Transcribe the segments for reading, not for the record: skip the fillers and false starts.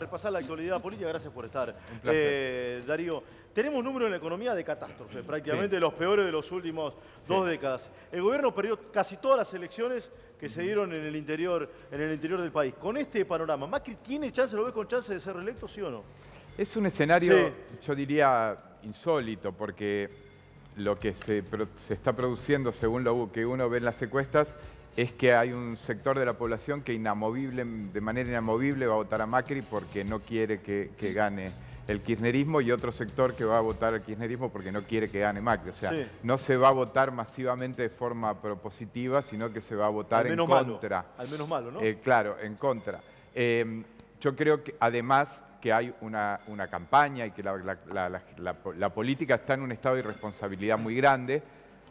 repasar la actualidad política. Gracias por estar. Un placer. Darío, tenemos números en la economía de catástrofe, prácticamente los peores de los últimos 2 décadas. El gobierno perdió casi todas las elecciones que se dieron en el interior del país. Con este panorama, ¿Macri tiene chance, lo ves con chance de ser reelecto, sí o no? Es un escenario, yo diría, insólito, porque lo que se está produciendo, según lo que uno ve en las encuestas, es que hay un sector de la población que de manera inamovible va a votar a Macri porque no quiere que gane el kirchnerismo, y otro sector que va a votar al kirchnerismo porque no quiere que gane Macri. O sea, no se va a votar masivamente de forma propositiva, sino que se va a votar en contra. Al menos malo, ¿no? Claro, en contra. Yo creo que además que hay una campaña y que la política está en un estado de irresponsabilidad muy grande,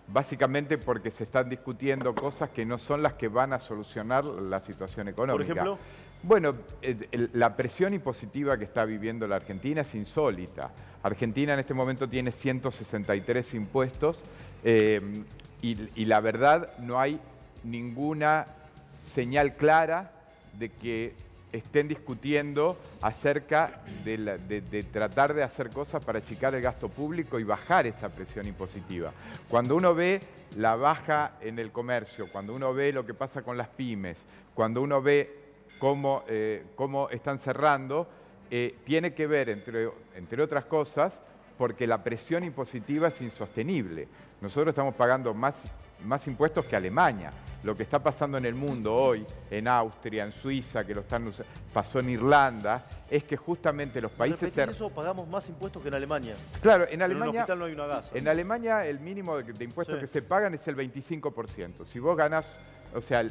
básicamente porque se están discutiendo cosas que no son las que van a solucionar la situación económica. Por ejemplo, bueno, la presión impositiva que está viviendo la Argentina es insólita. Argentina en este momento tiene 163 impuestos y la verdad no hay ninguna señal clara de que estén discutiendo acerca de tratar de hacer cosas para achicar el gasto público y bajar esa presión impositiva. Cuando uno ve la baja en el comercio, cuando uno ve lo que pasa con las pymes, cuando uno ve cómo están cerrando, tiene que ver, entre otras cosas, porque la presión impositiva es insostenible. Nosotros estamos pagando más impuestos que Alemania. Lo que está pasando en el mundo hoy, en Austria, en Suiza, pasó en Irlanda, es que justamente los países... eso, pagamos más impuestos que en Alemania. Claro, en Alemania... En un hospital no hay una gasa. En Alemania el mínimo de impuestos que se pagan es el 25%. Si vos ganás, o sea,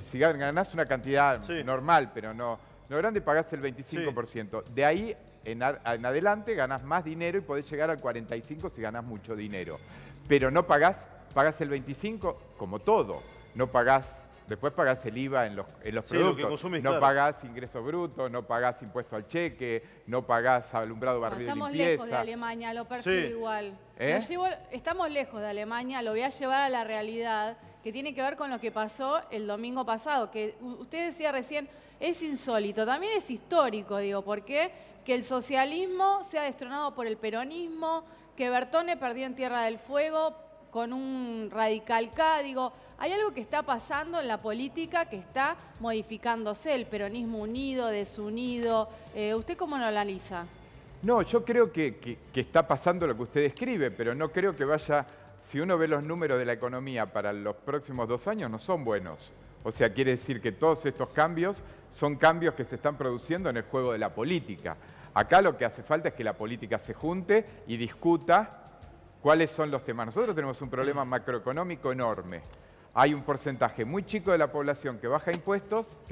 si ganás una cantidad normal, pero no grande, pagás el 25%. De ahí en adelante ganás más dinero y podés llegar al 45% si ganás mucho dinero. Pero no pagás el 25% como todo. No pagás, después pagás el IVA en los productos, lo que consumís, no pagás ingreso bruto, no pagás impuesto al cheque, no pagás alumbrado, barrido y limpieza. Estamos lejos de Alemania, lo percibo igual. Estamos lejos de Alemania, lo voy a llevar a la realidad, que tiene que ver con lo que pasó el domingo pasado, que usted decía recién, es insólito, también es histórico, digo, ¿por qué? Que el socialismo sea destronado por el peronismo, que Bertone perdió en Tierra del Fuego con un radical K, digo, hay algo que está pasando en la política que está modificándose, el peronismo unido, desunido. ¿Usted cómo lo analiza? No, yo creo que está pasando lo que usted describe, pero no creo que vaya... Si uno ve los números de la economía para los próximos 2 años, no son buenos. O sea, quiere decir que todos estos cambios son cambios que se están produciendo en el juego de la política. Acá lo que hace falta es que la política se junte y discuta cuáles son los temas. Nosotros tenemos un problema macroeconómico enorme. Hay un porcentaje muy chico de la población que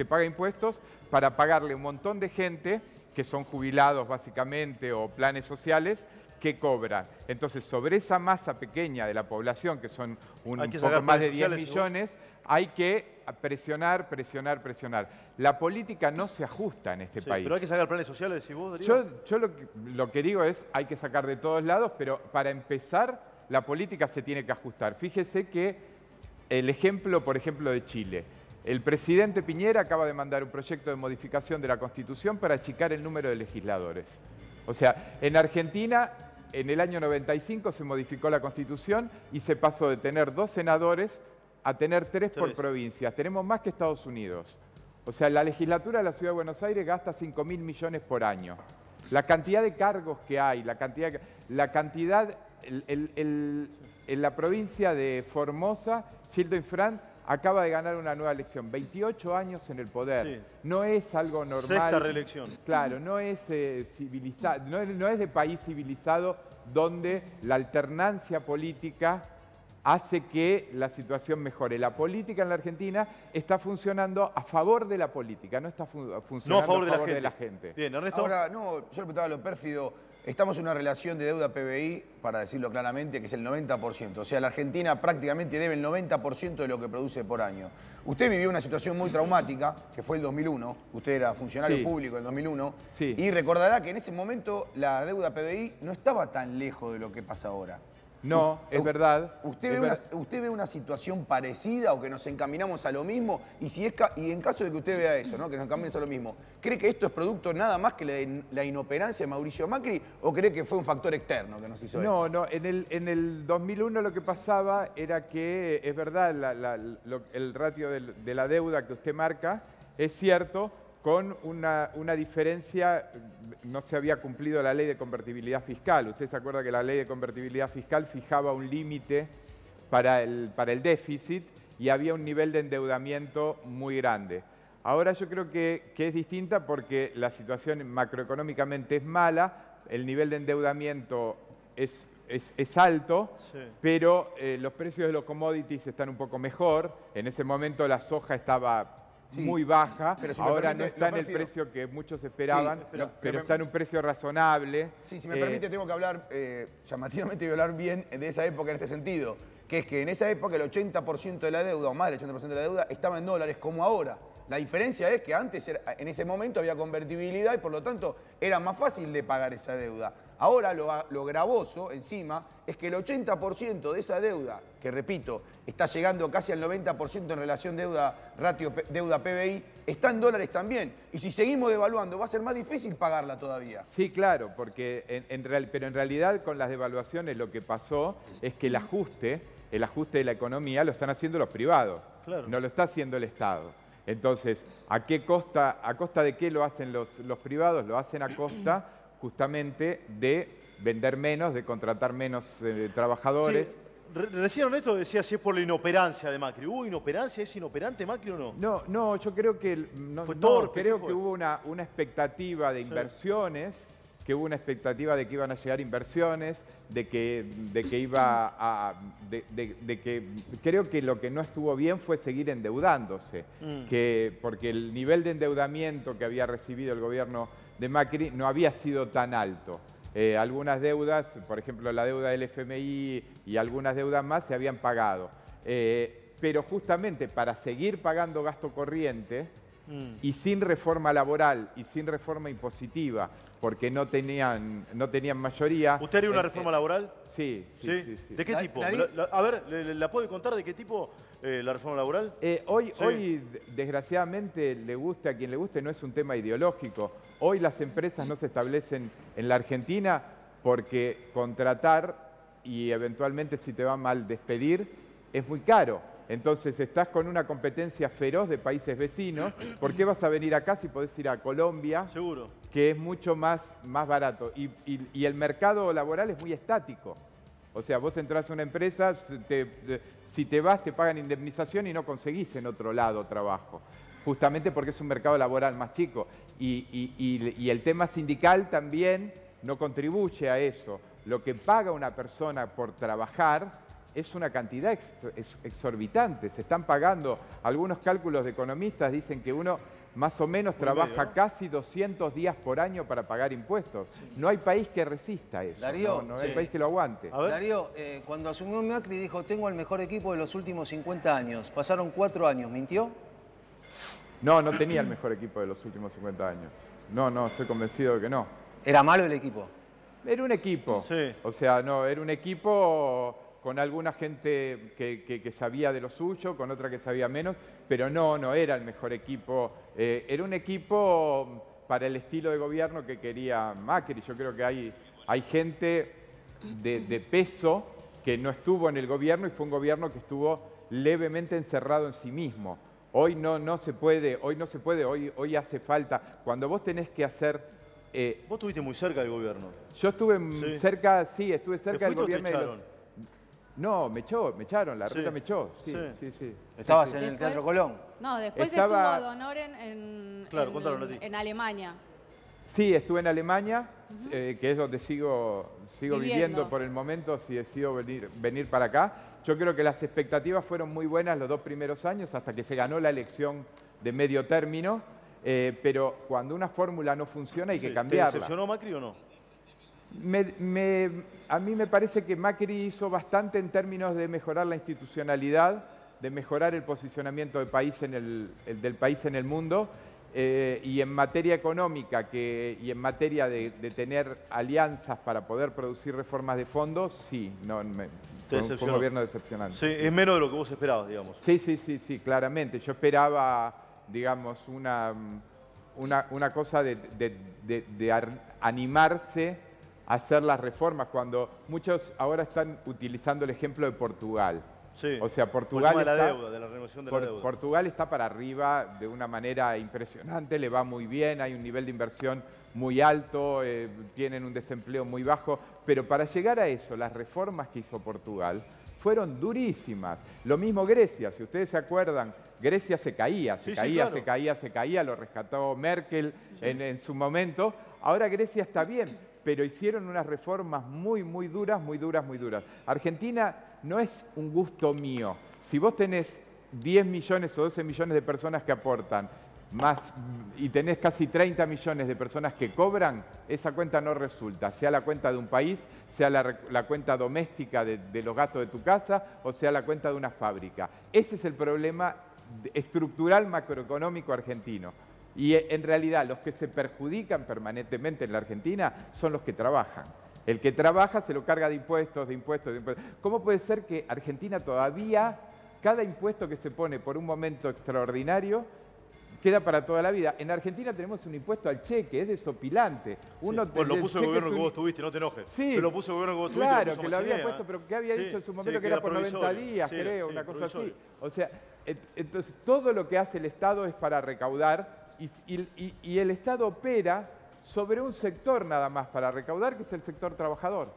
paga impuestos para pagarle un montón de gente que son jubilados básicamente o planes sociales que cobran. Entonces, sobre esa masa pequeña de la población, que son un poco más de 10 millones, hay que presionar. La política no se ajusta en este país. Pero hay que sacar planes sociales, decís vos, Darío. Yo lo que digo es, hay que sacar de todos lados, pero para empezar, la política se tiene que ajustar. Fíjese que el ejemplo, por ejemplo, de Chile. El presidente Piñera acaba de mandar un proyecto de modificación de la Constitución para achicar el número de legisladores. O sea, en Argentina, en el año 95 se modificó la Constitución y se pasó de tener 2 senadores a tener 3 por provincias. Tenemos más que Estados Unidos. O sea, la legislatura de la Ciudad de Buenos Aires gasta 5.000 millones por año. La cantidad de cargos que hay, en la provincia de Formosa, Gildo Infran acaba de ganar una nueva elección, 28 años en el poder. No es algo normal. 6ª reelección. Claro, no es civilizado, no es de país civilizado donde la alternancia política hace que la situación mejore. La política en la Argentina está funcionando a favor de la política, no está funcionando a favor de la gente. Bien, Ernesto. Ahora, yo le preguntaba a lo pérfido, estamos en una relación de deuda PBI, para decirlo claramente, que es el 90%. O sea, la Argentina prácticamente debe el 90% de lo que produce por año. Usted vivió una situación muy traumática, que fue el 2001. Usted era funcionario público en el 2001. Y recordará que en ese momento la deuda PBI no estaba tan lejos de lo que pasa ahora. No, es verdad. ¿Usted ve una situación parecida o que nos encaminamos a lo mismo? Y en caso de que usted vea eso, ¿no? Que nos encaminemos a lo mismo, ¿cree que esto es producto nada más que la inoperancia de Mauricio Macri o cree que fue un factor externo que nos hizo esto? No, en el 2001 lo que pasaba era que, es verdad, el ratio de la deuda que usted marca es cierto, con una diferencia, no se había cumplido la ley de convertibilidad fiscal. Usted se acuerda que la ley de convertibilidad fiscal fijaba un límite para el déficit y había un nivel de endeudamiento muy grande. Ahora yo creo que es distinta porque la situación macroeconómicamente es mala, el nivel de endeudamiento es alto, sí, pero los precios de los commodities están un poco mejor. En ese momento la soja estaba muy baja, pero si ahora no está en el precio que muchos esperaban, sí, pero está en un precio razonable. Sí, si me permite, tengo que hablar, llamativamente voy a hablar bien de esa época en este sentido, que es que en esa época el 80% de la deuda, o más del 80% de la deuda, estaba en dólares como ahora. La diferencia es que antes, en ese momento, había convertibilidad y por lo tanto era más fácil de pagar esa deuda. Ahora lo gravoso encima es que el 80% de esa deuda, que repito, está llegando casi al 90% en relación ratio deuda PBI, está en dólares también. Y si seguimos devaluando va a ser más difícil pagarla todavía. Sí, claro, porque pero en realidad con las devaluaciones lo que pasó es que el ajuste de la economía lo están haciendo los privados, claro, no lo está haciendo el Estado. Entonces, ¿a costa de qué lo hacen los privados? Lo hacen a costa justamente de vender menos, de contratar menos trabajadores. Sí. Recién Ernesto decía si es por la inoperancia de Macri. ¿Hubo inoperancia? ¿Es inoperante Macri o no? No, yo creo que creo que hubo una expectativa de inversiones, que hubo una expectativa de que iban a llegar inversiones, creo que lo que no estuvo bien fue seguir endeudándose, porque el nivel de endeudamiento que había recibido el gobierno de Macri no había sido tan alto. Algunas deudas, por ejemplo la deuda del FMI y algunas deudas más se habían pagado. Pero justamente para seguir pagando gasto corriente y sin reforma laboral y sin reforma impositiva, porque no tenían mayoría. ¿Usted haría una reforma laboral? Sí. ¿De qué tipo? A ver, ¿la puede contar de qué tipo la reforma laboral? Hoy, desgraciadamente, le guste a quien le guste, no es un tema ideológico. Hoy las empresas no se establecen en la Argentina porque contratar y eventualmente, si te va mal, despedir, es muy caro. Entonces estás con una competencia feroz de países vecinos. ¿Por qué vas a venir acá si podés ir a Colombia? Seguro. Que es mucho más barato. Y el mercado laboral es muy estático. O sea, vos entras a una empresa, si te vas te pagan indemnización y no conseguís en otro lado trabajo. Justamente porque es un mercado laboral más chico. Y el tema sindical también no contribuye a eso. Lo que paga una persona por trabajar es una cantidad exorbitante. Se están pagando, algunos cálculos de economistas dicen que uno más o menos trabaja casi 200 días por año para pagar impuestos. No hay país que resista eso, Darío, no hay país que lo aguante. Darío, cuando asumió Macri dijo, tengo el mejor equipo de los últimos 50 años. Pasaron 4 años, ¿mintió? No tenía el mejor equipo de los últimos 50 años. No, estoy convencido de que no. ¿Era malo el equipo? Era un equipo. Sí. O sea, era un equipo con alguna gente que sabía de lo suyo, con otra que sabía menos, pero no era el mejor equipo. Era un equipo para el estilo de gobierno que quería Macri. Yo creo que hay gente de peso que no estuvo en el gobierno y fue un gobierno que estuvo levemente encerrado en sí mismo. Hoy no se puede, hoy hace falta. Cuando vos tenés que hacer... vos estuviste muy cerca del gobierno. Yo estuve cerca del gobierno. No, me echaron, la ruta me echó. Sí. ¿Estabas en el Teatro Colón? No, después estuvo de honor en Alemania. Sí, estuve en Alemania, que es donde sigo viviendo por el momento, si decido venir para acá. Yo creo que las expectativas fueron muy buenas los 2 primeros años, hasta que se ganó la elección de medio término, pero cuando una fórmula no funciona hay que cambiarla. ¿Te decepcionó Macri o no? A mí me parece que Macri hizo bastante en términos de mejorar la institucionalidad, de mejorar el posicionamiento del país en el mundo, y en materia económica y en materia de tener alianzas para poder producir reformas de fondo, sí, fue un gobierno decepcionante. Sí, es menos de lo que vos esperabas, digamos. Sí, claramente. Yo esperaba, digamos, una cosa de animarse a hacer las reformas, cuando muchos ahora están utilizando el ejemplo de Portugal. Sí, o sea, Portugal por el tema de la deuda, de la renovación de la deuda. Portugal está para arriba de una manera impresionante, le va muy bien, hay un nivel de inversión muy alto, tienen un desempleo muy bajo, pero para llegar a eso, las reformas que hizo Portugal fueron durísimas. Lo mismo Grecia, si ustedes se acuerdan, Grecia se caía, se caía, lo rescató Merkel en su momento. Ahora Grecia está bien, pero hicieron unas reformas muy duras. Argentina no es un gusto mío. Si vos tenés 10 millones o 12 millones de personas que aportan, y tenés casi 30 millones de personas que cobran, esa cuenta no resulta, sea la cuenta de un país, sea la cuenta doméstica de los gastos de tu casa, o sea la cuenta de una fábrica. Ese es el problema estructural macroeconómico argentino. Y en realidad los que se perjudican permanentemente en la Argentina son los que trabajan. El que trabaja se lo carga de impuestos. ¿Cómo puede ser que Argentina todavía, cada impuesto que se pone por un momento extraordinario, queda para toda la vida? En Argentina tenemos un impuesto al cheque, es desopilante. Lo puso el gobierno que vos tuviste, no te enojes. Sí, pero lo puso el gobierno que vos tuviste. Claro, que lo había puesto, pero que había dicho en su momento que era por 90 días, creo, una cosa así. O sea, entonces todo lo que hace el Estado es para recaudar y el Estado opera sobre un sector nada más para recaudar, que es el sector trabajador.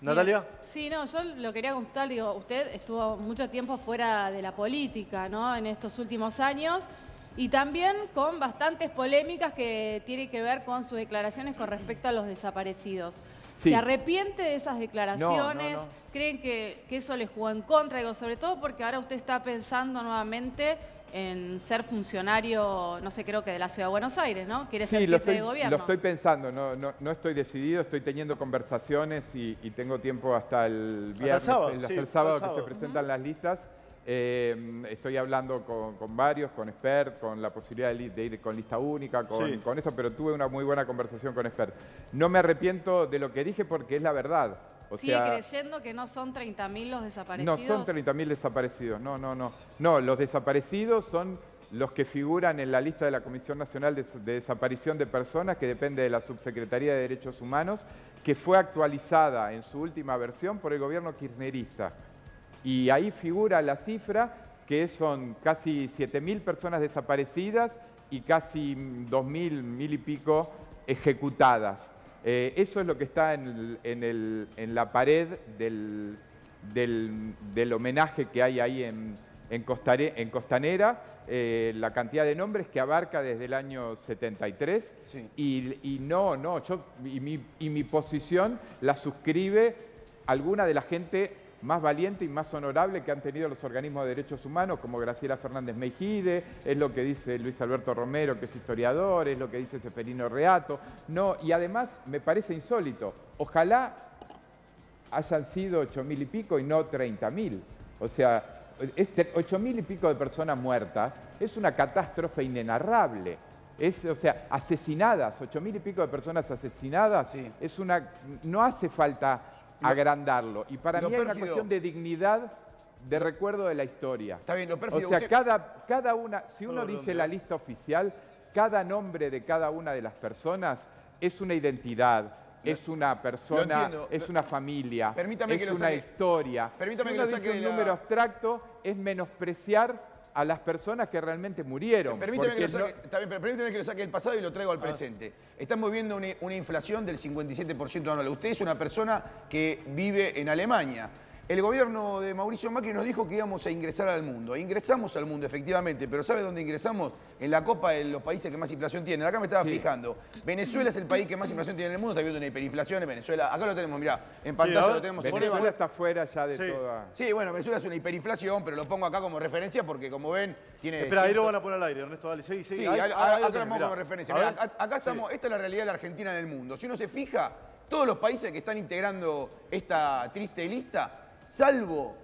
¿Natalia? Sí, no, yo lo quería consultar, digo, usted estuvo mucho tiempo fuera de la política, ¿no?, en estos últimos años, y también con bastantes polémicas que tienen que ver con sus declaraciones con respecto a los desaparecidos. Sí. ¿Se arrepiente de esas declaraciones? No. ¿Creen que eso les jugó en contra? Digo, sobre todo porque ahora usted está pensando nuevamente en ser funcionario, no sé, creo que de la Ciudad de Buenos Aires, ¿no? Quiere ser jefe de gobierno. Lo estoy pensando, no estoy decidido, estoy teniendo conversaciones y tengo tiempo hasta el viernes, hasta el sábado que se presentan las listas. Estoy hablando con varios, con Expert, con la posibilidad de ir con lista única, con esto, pero tuve una muy buena conversación con Expert. No me arrepiento de lo que dije porque es la verdad. ¿Sigue creyendo que no son 30.000 los desaparecidos? No son 30.000 desaparecidos, no. Los desaparecidos son los que figuran en la lista de la Comisión Nacional de Desaparición de Personas, que depende de la Subsecretaría de Derechos Humanos, que fue actualizada en su última versión por el gobierno kirchnerista. Y ahí figura la cifra, que son casi 7.000 personas desaparecidas y casi 2.000, 1.000 y pico ejecutadas. Eso es lo que está en la pared del homenaje que hay ahí en Costanera, la cantidad de nombres que abarca desde el año 73. Sí. Y mi posición la suscribe alguna de la gente más valiente y más honorable que han tenido los organismos de derechos humanos, como Graciela Fernández Meijide, es lo que dice Luis Alberto Romero, que es historiador, es lo que dice Seferino Reato. Y además me parece insólito. Ojalá hayan sido 8.000 y pico y no 30.000. O sea, 8.000 y pico de personas muertas es una catástrofe inenarrable. Asesinadas, 8.000 y pico de personas asesinadas, sí. No hace falta agrandarlo. Y para mí es una cuestión de dignidad, de recuerdo de la historia. Está bien, lo pérfido. O sea, cada una, si uno dice la lista oficial, cada nombre de cada una de las personas es una identidad, es una persona, es una familia, es una historia. Si uno dice un número abstracto, es menospreciar a las personas que realmente murieron. Permíteme que lo saque del pasado y lo traigo al presente. Estamos viendo una inflación del 57% anual. Usted es una persona que vive en Alemania. El gobierno de Mauricio Macri nos dijo que íbamos a ingresar al mundo. Ingresamos al mundo, efectivamente, pero ¿sabe dónde ingresamos? En la copa de los países que más inflación tienen. Acá me estaba fijando. Venezuela es el país que más inflación tiene en el mundo. Está viendo una hiperinflación en Venezuela. Acá lo tenemos, mirá, en pantalla lo tenemos. Venezuela está fuera ya de toda... Sí, bueno, Venezuela es una hiperinflación, pero lo pongo acá como referencia porque, como ven, tiene... Espera, ahí lo van a poner al aire, Ernesto, dale, seguí. Sí, acá lo pongo como referencia. Mirá, acá estamos, esta es la realidad de la Argentina en el mundo. Si uno se fija, todos los países que están integrando esta triste lista, salvo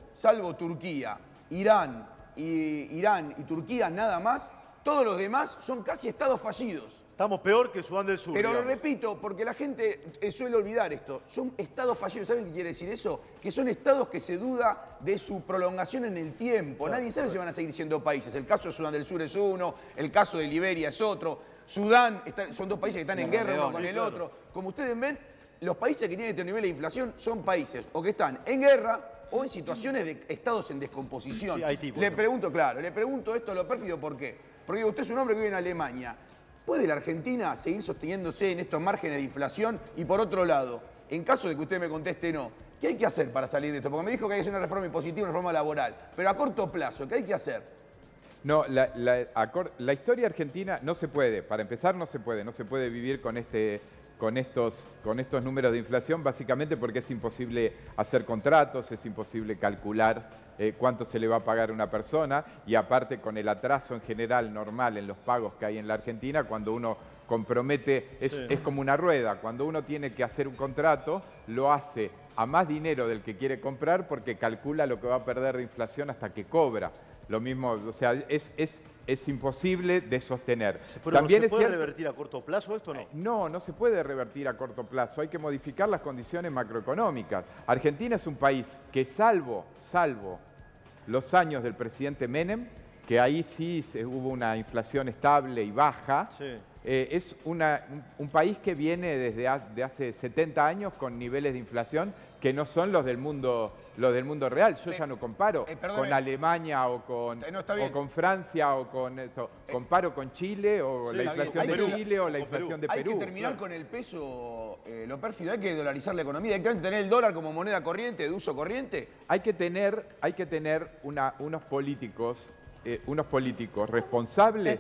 Turquía, Irán y Turquía nada más, Todos los demás son casi estados fallidos. Estamos peor que Sudán del Sur. Pero lo digamos. repito, porque la gente suele olvidar esto. Son estados fallidos. ¿Saben qué quiere decir eso? Que son estados que se duda de su prolongación en el tiempo. Nadie sabe si van a seguir siendo países. El caso de Sudán del Sur es uno, el caso de Liberia es otro. Sudán, son dos países que están en guerra uno con el otro. Como ustedes ven, los países que tienen este nivel de inflación son países o que están en guerra o en situaciones de estados en descomposición. Sí, Haití, le pregunto esto a lo pérfido, ¿por qué? Porque usted es un hombre que vive en Alemania. ¿Puede la Argentina seguir sosteniéndose en estos márgenes de inflación? Y por otro lado, en caso de que usted me conteste no, ¿qué hay que hacer para salir de esto? Porque me dijo que hay que hacer una reforma impositiva, una reforma laboral. Pero a corto plazo, ¿qué hay que hacer? No, la historia argentina no se puede. Para empezar, no se puede vivir con estos números de inflación, básicamente porque es imposible hacer contratos, es imposible calcular cuánto se le va a pagar a una persona, y aparte con el atraso en general normal en los pagos que hay en la Argentina, cuando uno compromete, es como una rueda, cuando uno tiene que hacer un contrato, lo hace a más dinero del que quiere comprar porque calcula lo que va a perder de inflación hasta que cobra. Lo mismo, o sea, es imposible de sostener. Pero También ¿no se puede cierto, revertir a corto plazo esto o no? no se puede revertir a corto plazo. Hay que modificar las condiciones macroeconómicas. Argentina es un país que salvo los años del presidente Menem, que ahí sí hubo una inflación estable y baja, Sí. es un país que viene desde hace 70 años con niveles de inflación que no son los del mundo real. Yo ya no comparo con Alemania o con Francia o con esto. Comparo con Chile o la inflación de Chile o la inflación de Perú. Hay que terminar con el peso, lo pérfido. Hay que dolarizar la economía. Hay que tener el dólar como moneda corriente, de uso corriente. Hay que tener unos políticos responsables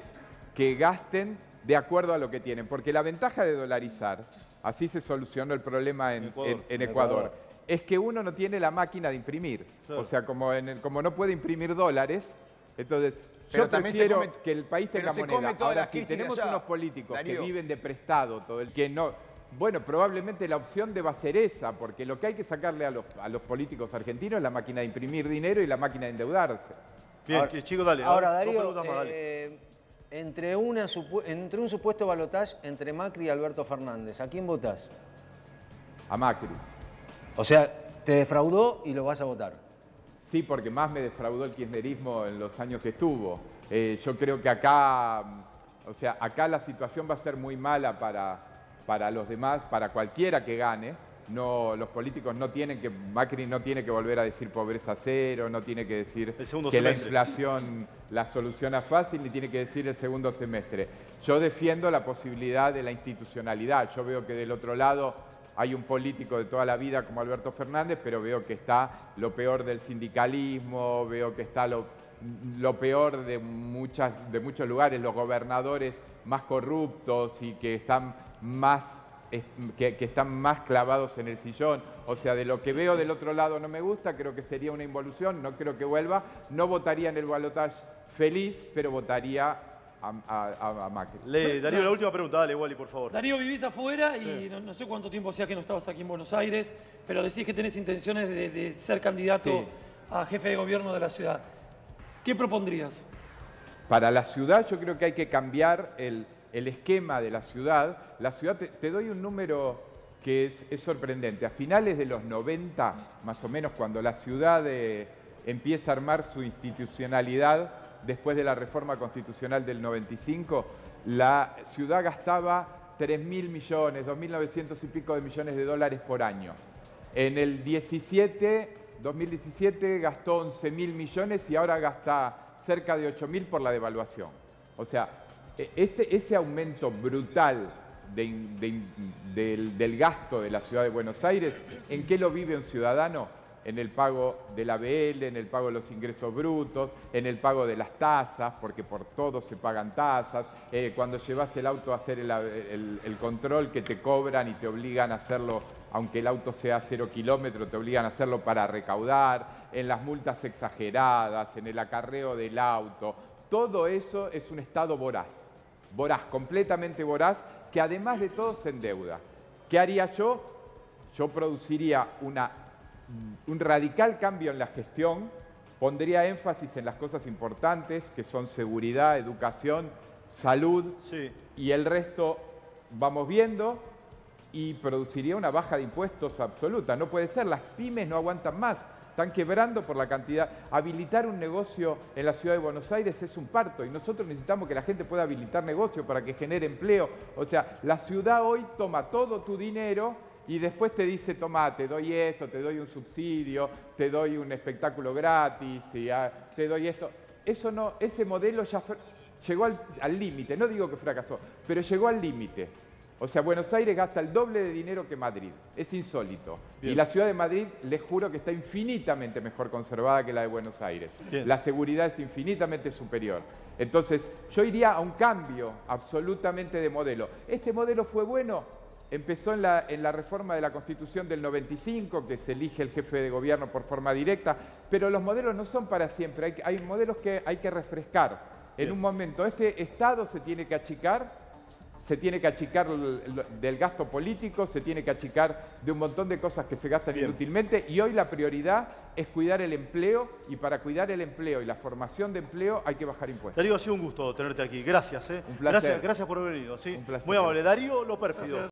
que gasten de acuerdo a lo que tienen. Porque la ventaja de dolarizar, así se solucionó el problema en Ecuador, es que uno no tiene la máquina de imprimir. Claro. O sea, como no puede imprimir dólares, entonces yo prefiero que el país tenga moneda. Ahora, si tenemos unos políticos que viven de prestado, todo el que no... Bueno, probablemente la opción deba ser esa, porque lo que hay que sacarle a los políticos argentinos es la máquina de imprimir dinero y la máquina de endeudarse. Bien, chicos, dale. Ahora, Darío, entre un supuesto balotaje entre Macri y Alberto Fernández, ¿a quién votás? A Macri. O sea, te defraudó y lo vas a votar. Sí, porque más me defraudó el kirchnerismo en los años que estuvo. Yo creo que acá la situación va a ser muy mala para los demás, para cualquiera que gane. No, los políticos Macri no tiene que volver a decir pobreza cero, no tiene que decir que la inflación la soluciona fácil, ni tiene que decir el segundo semestre. Yo defiendo la posibilidad de la institucionalidad. Yo veo que del otro lado hay un político de toda la vida como Alberto Fernández, pero veo que está lo peor del sindicalismo, veo que está lo peor de muchos lugares, los gobernadores más corruptos y que están más clavados en el sillón. O sea, de lo que veo del otro lado no me gusta, creo que sería una involución, no creo que vuelva. No votaría en el balotaje feliz, pero votaría a Macri. Darío, la última pregunta, dale, Wally, por favor. Darío, vivís afuera y no sé cuánto tiempo hacía que no estabas aquí en Buenos Aires, pero decís que tenés intenciones de ser candidato a jefe de gobierno de la ciudad. ¿Qué propondrías? Para la ciudad yo creo que hay que cambiar el esquema de la ciudad. La ciudad, te doy un número que es sorprendente. A finales de los 90, más o menos, cuando la ciudad empieza a armar su institucionalidad, después de la reforma constitucional del 95, la ciudad gastaba 3.000 millones, 2.900 y pico de millones de dólares por año. En el 2017 gastó 11.000 millones y ahora gasta cerca de 8.000 por la devaluación. O sea, ese aumento brutal del gasto de la ciudad de Buenos Aires, ¿en qué lo vive un ciudadano? En el pago del ABL, en el pago de los ingresos brutos, en el pago de las tasas, porque por todo se pagan tasas, cuando llevas el auto a hacer el control que te cobran y te obligan a hacerlo, aunque el auto sea 0 kilómetros, te obligan a hacerlo para recaudar, en las multas exageradas, en el acarreo del auto. Todo eso es un Estado voraz, completamente voraz, que además de todo se endeuda. ¿Qué haría yo? Yo produciría un radical cambio en la gestión pondría énfasis en las cosas importantes, que son seguridad, educación, salud, y el resto vamos viendo, y produciría una baja de impuestos absoluta. No puede ser, las pymes no aguantan más, están quebrando por la cantidad. Habilitar un negocio en la ciudad de Buenos Aires es un parto, y nosotros necesitamos que la gente pueda habilitar negocio para que genere empleo. O sea, la ciudad hoy toma todo tu dinero y después te dice, toma, te doy esto, te doy un subsidio, te doy un espectáculo gratis, te doy esto. Eso no, ese modelo ya llegó al límite, no digo que fracasó, pero llegó al límite. O sea, Buenos Aires gasta el doble de dinero que Madrid. Es insólito. Bien. Y la ciudad de Madrid, les juro que está infinitamente mejor conservada que la de Buenos Aires. Bien. La seguridad es infinitamente superior. Entonces, yo iría a un cambio absolutamente de modelo. Este modelo fue bueno. Empezó en la reforma de la Constitución del 95, que se elige el jefe de gobierno por forma directa, pero los modelos no son para siempre. Hay modelos que hay que refrescar. En un momento, este Estado se tiene que achicar del gasto político, se tiene que achicar de un montón de cosas que se gastan inútilmente, y hoy la prioridad es cuidar el empleo, y para cuidar el empleo y la formación de empleo hay que bajar impuestos. Darío, ha sido un gusto tenerte aquí. Gracias. Un placer. Gracias por haber venido. ¿sí? Un placer. Muy amable. Darío Lo Pérfido.